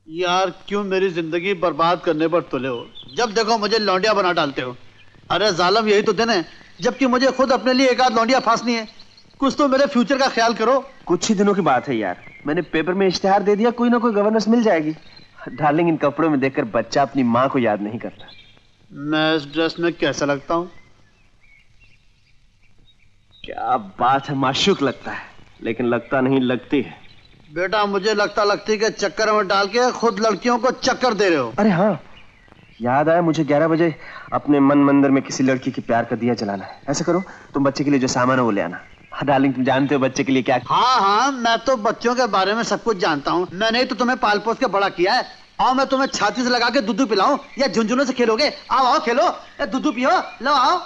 यार क्यों मेरी जिंदगी बर्बाद करने पर तुले हो? जब देखो मुझे लौंडिया बना डालते हो। अरे जालिम, यही तो दिन है जबकि मुझे खुद अपने लिए एक आध लौंडिया फांसनी है। कुछ तो मेरे फ्यूचर का ख्याल करो। कुछ ही दिनों की बात है यार, मैंने पेपर में इश्तिहार दे दिया, कोई ना कोई गवर्नेंस मिल जाएगी। डार्लिंग, इन कपड़ों में देखकर बच्चा अपनी माँ को याद नहीं करता। मैं इस ड्रेस में कैसा लगता हूँ? क्या बात है, माशूक लगता है, लेकिन लगता नहीं, लगती है। बेटा मुझे लगता लगती के चक्कर में डाल के खुद लड़कियों को चक्कर दे रहे हो। अरे हाँ, याद आया मुझे 11 बजे अपने मन मंदिर में किसी लड़की के प्यार का दिया जलाना है। ऐसा करो, तुम बच्चे के लिए जो सामान है वो ले आना। हाँ डार्लिंग, तुम जानते हो बच्चे के लिए क्या। हाँ हाँ, मैं तो बच्चों के बारे में सब कुछ जानता हूँ। मैंने ही तो तुम्हें पाल पोस के बड़ा किया है। आओ मैं तुम्हें छाती से लगा के दूध पिलाऊं या झुंझुनों से खेलोगे? आओ आओ खेलो, दूध पियो, लो आओ।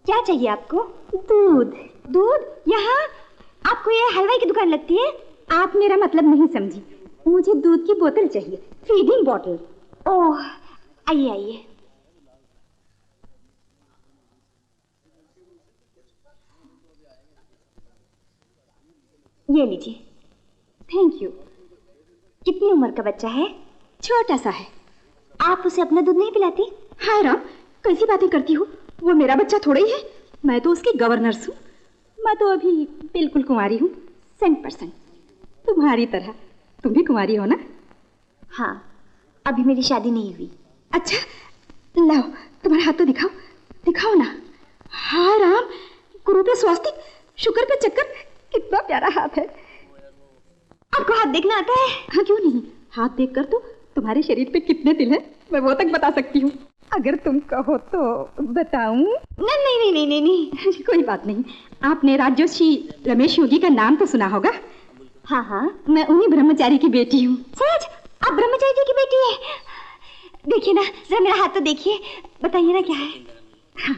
क्या चाहिए आपको? दूध। दूध? यहाँ आपको ये हलवाई की दुकान लगती है? आप मेरा मतलब नहीं समझी। मुझे दूध की बोतल चाहिए, फीडिंग बोतल। ओह, आइए आइए। ये लीजिए। Thank you. कितनी उम्र का बच्चा है? छोटा सा है। आप उसे अपना दूध नहीं पिलाती? हाय राम, कैसी बातें करती हो? वो मेरा बच्चा थोड़ा ही है, मैं तो उसकी गवर्नर्स हूँ। मैं तो अभी बिल्कुल कुंवारी हूँ, 100%। तुम्हारी तरह। तुम भी कुंवारी हो ना? हाँ, अभी मेरी शादी नहीं हुई। अच्छा, लाओ तुम्हारा हाथ तो दिखाओ, दिखाओ ना। हाय राम, गुरु पे स्वास्तिक, शुक्र पे चक्कर, कितना प्यारा हाथ है। आपको हाथ देखना आता है? हाँ क्यों नहीं, हाथ देखकर तो तुम्हारे शरीर पे कितने तिल हैं मैं वो तक बता सकती हूँ। अगर तुम कहो तो बताऊं? नहीं नहीं नहीं नहीं नहीं कोई बात नहीं। आपने राजर्षि रमेश योगी का नाम तो सुना होगा? हाँ हाँ, मैं उन्हीं ब्रह्मचारी की बेटी हूँ। सच? आप ब्रह्मचारी जी की बेटी है? देखिए ना, जरा मेरा हाथ तो देखिए, बताइए ना क्या है। हाँ,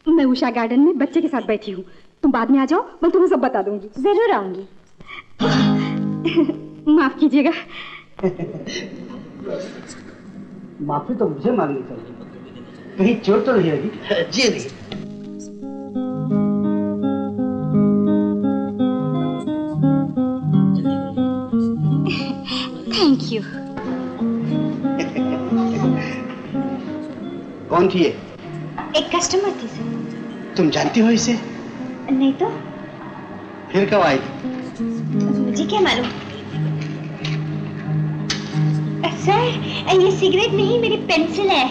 मैं उषा गार्डन में बच्चे के साथ बैठी हूँ। तुम बाद में आ जाओ, मैं तुम्हें सब बता दूंगी। जरूर आऊंगी। माफ कीजिएगा। माफी तो मुझे मांगनी चाहिए, कहीं चोट तो नहीं लगी? जी नहीं। Thank you. कौन थी ये? एक कस्टमर थी सर। तुम जानती हो इसे? नहीं तो। फिर कब आई? मुझे क्या मालूम। सर, ये सिगरेट नहीं, मेरी पेंसिल है।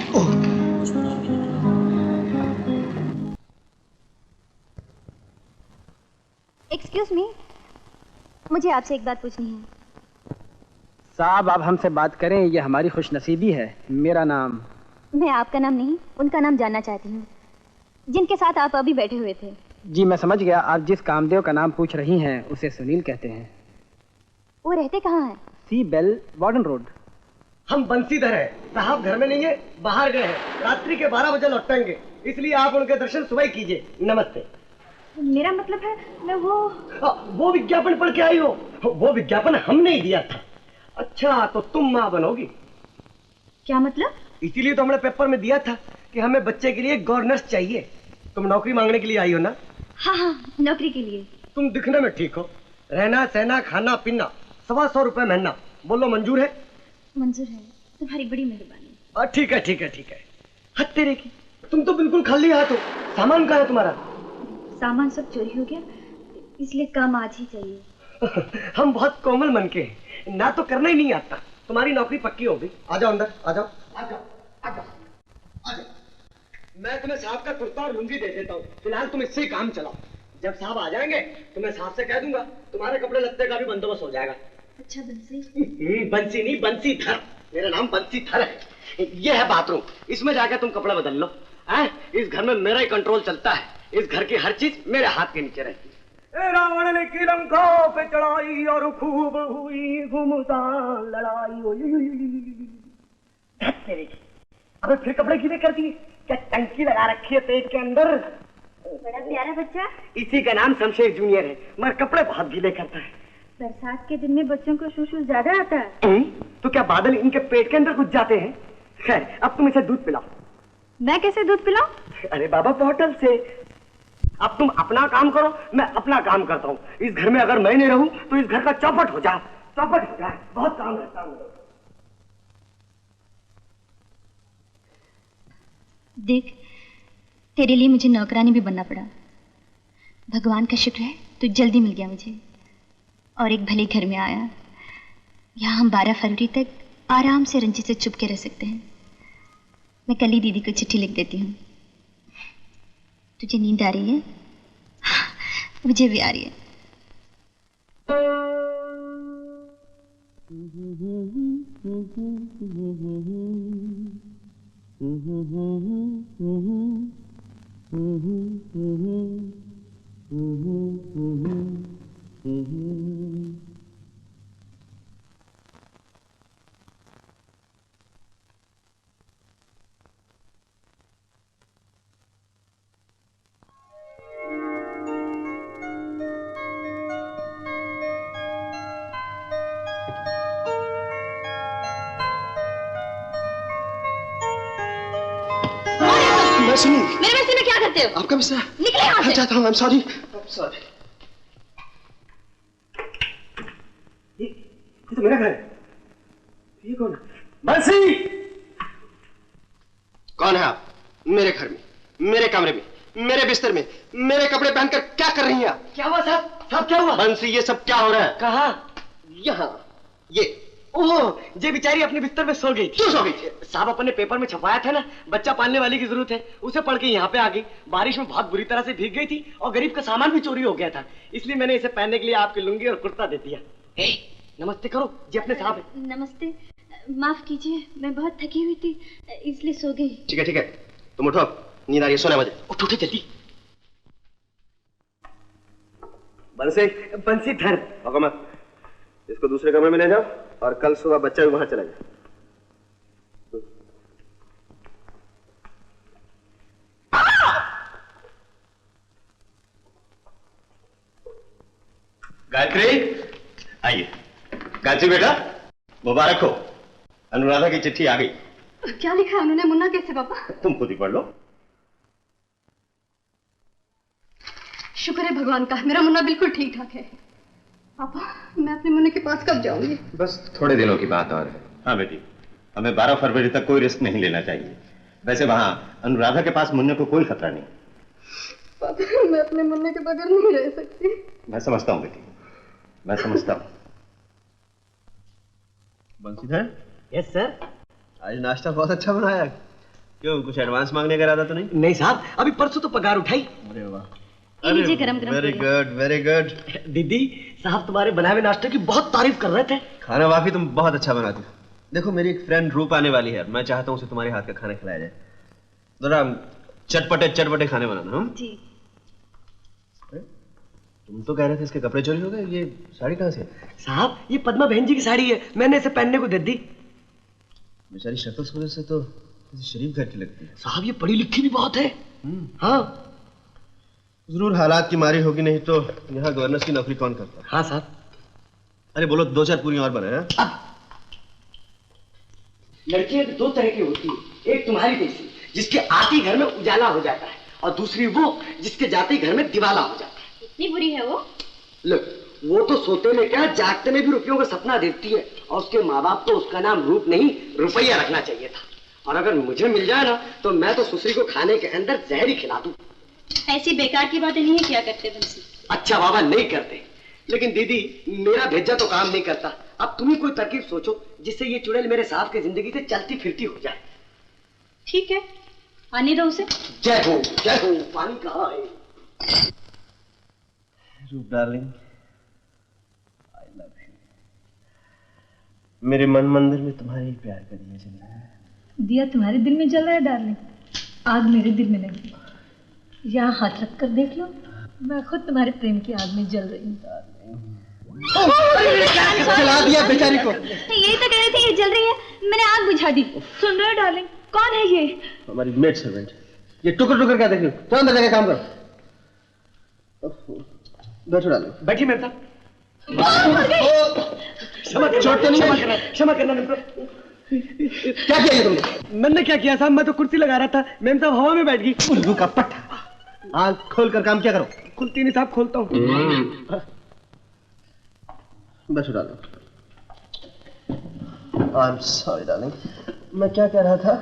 एक्सक्यूज मी, मुझे आपसे एक बात पूछनी है। साहब, आप हमसे बात करें, ये हमारी खुशनसीबी है। मेरा नाम। मैं आपका नाम नहीं, उनका नाम जानना चाहती हूँ जिनके साथ आप अभी बैठे हुए थे। जी मैं समझ गया, आप जिस कामदेव का नाम पूछ रही हैं उसे सुनील कहते हैं। वो रहते कहाँ हैं? सी बेल वार्डन रोड। हम बंसीधर है साहब, घर में नहीं है, बाहर गए हैं, रात्रि के 12 बजे लौटेंगे, इसलिए आप उनके दर्शन सुबह कीजिए। नमस्ते। मेरा मतलब है मैं वो विज्ञापन पढ़ के आई हो? वो विज्ञापन हमने ही दिया था। अच्छा, तो तुम माँ बनोगी? क्या मतलब? इसीलिए तो हमने पेपर में दिया था कि हमें बच्चे के लिए गवर्नेंस चाहिए। तुम नौकरी मांगने के लिए आई हो ना? हाँ हाँ, नौकरी के लिए। तुम दिखने में ठीक हो, रहना सहना खाना पीना 125 रुपए महीना, बोलो मंजूर है? मंजूर है, तुम्हारी बड़ी मेहरबानी। ठीक है ठीक है ठीक है। हद तेरे की, तुम तो बिल्कुल खाली हाथ हो। सामान कहाँ है तुम्हारा? सामान सब चोरी हो गया, इसलिए काम आज ही चाहिए। हम बहुत कोमल मन के हैं, ना तो करना ही नहीं आता। तुम्हारी नौकरी पक्की होगी। आ जाओ अंदर, आ जाओ आ जाओ आ जाओ आ जाओ। मैं तुम्हें साहब का कुर्ता और लुंगी दे देता हूँ, फिलहाल तुम इससे ही काम चलाओ। जब साहब आ जाएंगे तो मैं साहब से कह दूंगा, तुम्हारे कपड़े लत्ते का भी बंदोबस्त हो जाएगा। अच्छा बंसी? बंसी नहीं, बंसीधर। मेरा नाम बंसीधर है। ये है बाथरूम, इसमें जाकर तुम कपड़ा बदल लो। इस घर में मेरा ही कंट्रोल चलता है, इस घर की हर चीज मेरे हाथ के नीचे रहती है। रावण ने की लंका पे चढ़ाई और खूब हुई घुमसान लड़ाई। अबे फिर कपड़े गीले कर दिए? क्या टंकी लगा रखी है पेट के अंदर? बड़ा प्यारा बच्चा। इसी का नाम शमशेर जूनियर है, मगर कपड़े बहुत गीले करता है। बरसात के दिन में बच्चों को शूशू ज्यादा आता है। तो क्या बादल इनके पेट के अंदर घुस जाते हैं? खैर अब तुम इसे दूध पिलाओ। मैं कैसे दूध पिलाऊं? अरे बाबा बॉटल से। अब तुम अपना काम करो, मैं अपना काम करता हूँ। इस घर में अगर मैं नहीं रहूं तो इस घर का चौपट हो जाए, चौपट हो जाए। बहुत काम रहता है मुझे। देख, तेरे लिए मुझे नौकरानी भी बनना पड़ा। भगवान का शुक्र है तू जल्दी मिल गया मुझे और एक भले घर में आया। यहाँ हम 12 फरवरी तक आराम से रंजीत से चुप के रह सकते हैं। मैं कल ही दीदी को चिट्ठी लिख देती हूँ। तुझे नींद आ रही है? मुझे भी आ रही है। मेरे बिस्तर में क्या करते हो? आपका बिस्तर? निकले यहाँ से। जाता हूँ। I'm sorry. ये तो मेरा घर है। ये कौन है? बंसी! कौन है आप? मेरे घर में, मेरे कमरे में, मेरे बिस्तर में, मेरे कपड़े पहनकर क्या कर रही हैं आप? क्या हुआ साहब? साहब क्या हुआ? बंसी ये सब क्या हो रहा है? कहाँ? यहाँ। ये ओह, ये बेचारी अपने बिस्तर में सो गई। क्यों सो गई? साहब अपने पेपर में छपाया था ना, बच्चा पालने वाली की जरूरत है, उसे पढ़ के यहाँ पे आ गई। बारिश में बहुत बुरी तरह से भीग गई थी और गरीब का सामान भी चोरी हो गया था, इसलिए मैंने इसे पहनने के लिए आपकी लुंगी और कुर्ता दे दिया। नमस्ते करो, जी अपने साहब है। नमस्ते, माफ कीजिए, मैं बहुत थकी हुई थी इसलिए सो गई। ठीक है, तुम उठो, नींद आ रही है, सोने मुझे। उठो जल्दी। बंसी धर। मत, इसको दूसरे कमरे में ले जाओ और कल सुबह बच्चा भी वहां चला जाए। गायत्री, आइए। गायत्री बेटा, मुबारक हो, अनुराधा की चिट्ठी आ गई। क्या लिखा है उन्होंने? मुन्ना कैसे पापा? तुम खुद ही पढ़ लो। शुक्र है भगवान का, मेरा मुन्ना बिल्कुल ठीक ठाक है। पापा, मैं अपने मुन्ने के पास कब जाऊंगी? बस थोड़े दिनों की बात और है। हाँ बेटी, हमें 12 फरवरी तक कोई रिस्क नहीं लेना चाहिए। वैसे वहां अनुराधा के पास मुन्ने को कोई खतरा नहीं। पापा, मैं अपने मुन्ने के बगैर नहीं रह सकती। मैं समझता हूँ बेटी, मैं समझता हूँ। Bansidhar, yes sir. आज नाश्ता बहुत अच्छा बनाया। क्यों, कुछ एडवांस मांगने का इरादा तो नहीं? नहीं साहब, अभी परसों तो पगार उठाई। अरे वाह, लीजिए गरम-गरम। Very good, very good. दीदी साहब तुम्हारे बनाए हुए नाश्ते की बहुत तारीफ कर रहे थे। खाना वाकई तुम बहुत अच्छा बनाते हो। देखो, मेरी एक फ्रेंड रूप आने वाली है, मैं चाहता हूँ उसे तुम्हारे हाथ का खाना खिलाया जाए। जरा चटपटे खाने बनाना। हम जी। तुम तो कह रहे थे इसके कपड़े चोरी हो गए, ये साड़ी कहाँ से? साहब ये पद्मा बहन जी की साड़ी है, मैंने इसे पहनने को दे दी। बेचारी शक्ल सूरत से तो किसी शरीफ घर की लगती है। साहब ये पढ़ी लिखी भी बहुत है। हाँ जरूर हालात की मारी होगी, नहीं तो यहाँ गवर्नर की नौकरी कौन करता है? हाँ साहब। अरे बोलो, 2-4 पूरी और बनाए। लड़कियां दो तरह की होती है, एक तुम्हारी जैसी जिसके आते ही घर में उजाला हो जाता है, और दूसरी वो जिसके जाते ही घर में दिवाला हो जाता है। इतनी बुरी है वो? लो, वो तो सोते में क्या, जागते में भी रुपयों का सपना देखती है, और उसके माँ बाप तो उसका नाम रूप नहीं रुपया रखना चाहिए था। और अगर मुझे मिल जाए ना तो मैं तो सुसरी को खाने के अंदर जहर ही खिला दूं। ऐसी बेकार की बातें नहीं किया करते बंसी। अच्छा बाबा, नहीं करते, लेकिन दीदी मेरा भेजा तो काम नहीं करता। अब तुम ही कोई तरकीब सोचो जिससे ये चुड़ैल मेरे साहब की जिंदगी से चलती फिरती हो जाए। ठीक है, आने दो उसे। जय हो। पानी कहाँ है? रूप डार्लिंग, आई लव यू। मेरे मन मंदिर में तुम्हारे ही प्यार का दिया जल रहा है। दिया तुम्हारे दिल में जल रहा है डार्लिंग, आग मेरे दिल में नहीं। यहाँ हाथ रख कर देख लो, मैं खुद तुम्हारे प्रेम की आग में जल रही हूँ। जला दिया बेचारी को। यही तो कह रही थी, ये जल रही है, मैंने आग बुझा दी। सुन रहे हो डार्लिंग, कौन है ये? हमारी मेड सर्वेंट। ये टुकर क्या देख रही हो? तो अंदर जाके काम करो। बैठो डालो। बैठी मेरे साथ। चोट तो नहीं? क्षमा करना मित्र। क्या किया ये तुमने? मैंने क्या किया साहब, मैं तो कुर्सी लगा रहा था, मैम साहब हवा में बैठ गई। उल्लू का पट्टा। आँख खोल कर काम क्या करो। खुलती नहीं साहब, खोलता हूँ। बस उड़ा लो। I'm sorry, darling. मैं क्या कह रहा था?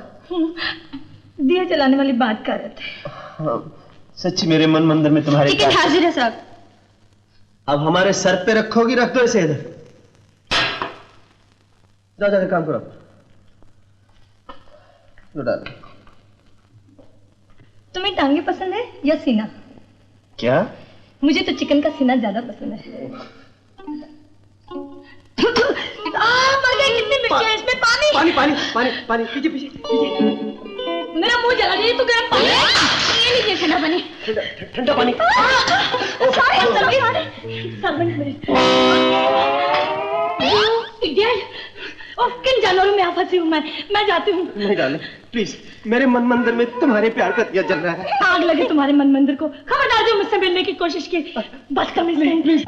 दिया जलाने वाली बात कर रहे थे। हाँ, सच्ची मेरे मन मंदिर में तुम्हारे टिकट हाजिर है साहब। अब हमारे सर पे रखोगी, रख दो इसे इधर। जाओ जाकर काम करो। लो डालो। तुम्हें टांगे पसंद है या सीना? क्या? मुझे तो चिकन का सीना ज्यादा पसंद है। मर गए, कितने मिर्ची है इसमें? पानी पानी पानी पानी पानी, पीछे पीछे पीछे। मेरा मुंह जला रही है, तो गर्म पानी ये लीजिए, ठंडा पानी। ठंडा पानी। सारे अंदर भी आ रहे। सर्वेंट मेरे इडियट। किन जानवरों में आप फंसी हूँ मैं जाती हूँ। नहीं डाले, प्लीज। मेरे मन मंदिर में तुम्हारे प्यार का दिया जल रहा है। आग लगे तुम्हारे मन मंदिर को। खबरदार जो मुझसे मिलने की कोशिश की, बदतमीज नहीं। प्लीज।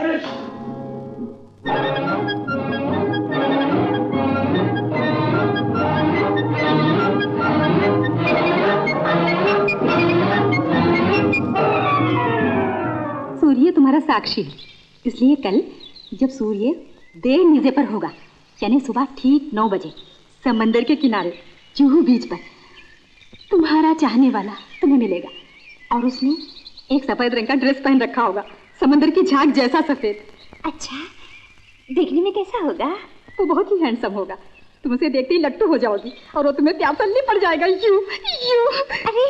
सूर्य तुम्हारा साक्षी है, इसलिए कल जब सूर्य देर नीचे पर होगा, यानी सुबह ठीक 9 बजे समंदर के किनारे जुहू बीच पर तुम्हारा चाहने वाला तुम्हें मिलेगा, और उसने एक सफेद रंग का ड्रेस पहन रखा होगा, समंदर की झाग जैसा सफेद। अच्छा, देखने में कैसा होगा? वो बहुत ही हैंडसम होगा। तुम उसे देखते ही लट्टू हो जाओगी और वो तुम्हें प्यासल पड़ जाएगा। You you. अरे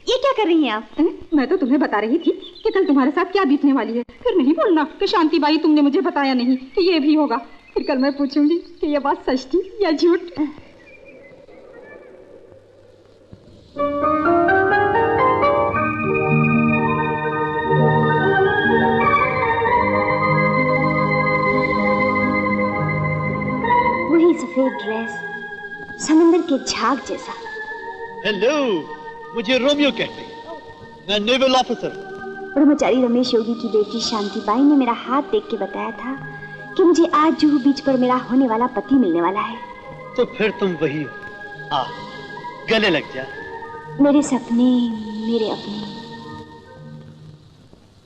ये क्या कर रही हैं आप? मैं तो तुम्हें बता रही थी कि कल तुम्हारे साथ क्या बीतने वाली है। फिर नहीं बोलना कि शांति बाई तुमने मुझे बताया नहीं कि ये भी होगा। फिर कल मैं पूछूंगी कि ये बात सच थी या झूठ। वही सफेद ड्रेस, समंदर के झाग जैसा। हेलो, मुझे रोमियो कहते हैं, मैं नेवल ऑफिसर। ब्रह्मचारी रमेश योगी की बेटी शांति बाई ने मेरा हाथ देख के बताया था कि मुझे आज जुहू बीच पर मेरा होने वाला पति मिलने वाला है। तो फिर तुम वही हो। आ, गले लग जा। मेरे सपने, मेरे अपने।